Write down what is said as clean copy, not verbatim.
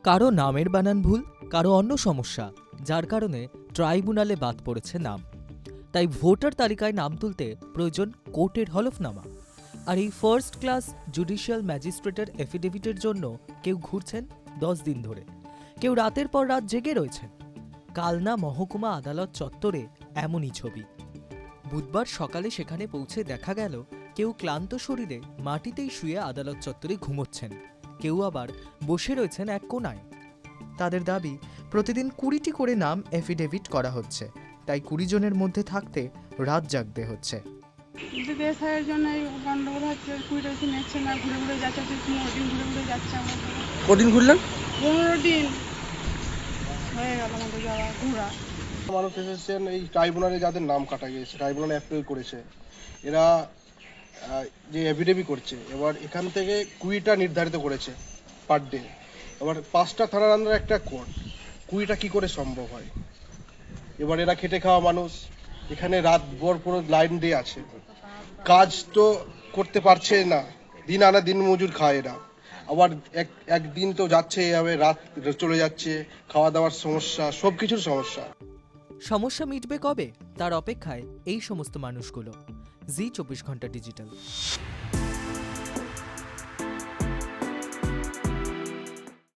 কারো নামের বানান ভুল, কারো অন্য সমস্যা, যার কারণে ট্রাইব্যুনালে বাদ পড়েছে নাম। তাই ভোটার তালিকায় নাম তুলতে প্রয়োজন কোর্টের হলফনামা। আর এই ফার্স্ট ক্লাস জুডিশিয়াল ম্যাজিস্ট্রেটের এফিডেভিটের জন্য কেউ ঘুরছেন 10 দিন ধরে, কেউ রাতের পর রাত জেগে রয়েছেন। কালনা মহকুমা আদালত চত্বরে এমনই ছবি। বুধবার সকালে সেখানে পৌঁছে দেখা গেল কেউ ক্লান্ত শরীরে মাটিতেই শুয়ে আদালত চত্বরে ঘুমোচ্ছেন, কেউ আবার বসে রয়েছেন এক কোনায়। তাদের দাবি, প্রতিদিন 20টি করে নাম এফিডেভিট করা হচ্ছে, তাই 20 জনের মধ্যে থাকতে রাত জাগতে হচ্ছে। দেশের জন্য গন্ডগোল হচ্ছে, 20টা দিন নিচ্ছে না, ঘুরে ঘুরে যাচ্ছে, 15 দিন ঘুরে ঘুরে যাচ্ছে। কদিন ঘুরলেন? 15 দিন হয়ে গেল আমাদের যাওয়া ঘোরা। মানুষ এসেছেন এই ট্রাইব্যুনালে, যাদের নাম কাটা গিয়েছে, ট্রাইব্যুনালে অ্যাপিল করেছে, এরা যে এফিডেভিট করছে, এবার এখান থেকে 20টা নির্ধারিত করেছে পার ডে। এবার 5টা থানার আন্ডারে একটা কোর্ট, 20টা কী করে সম্ভব হয়? এবার এরা খেটে খাওয়া মানুষ, এখানে রাত ভর পুরো লাইন দিয়ে আছে, কাজ তো করতে পারছে না, দিন আনা দিন মজুর খায় এরা। আবার একদিন তো যাচ্ছে এভাবে, রাত চলে যাচ্ছে, খাওয়া দাওয়ার সমস্যা, সব কিছুর সমস্যা। সমস্যা মিটবে কবে, তার অপেক্ষায় এই সমস্ত মানুষগুলো। জি 24 ঘন্টা ডিজিটাল।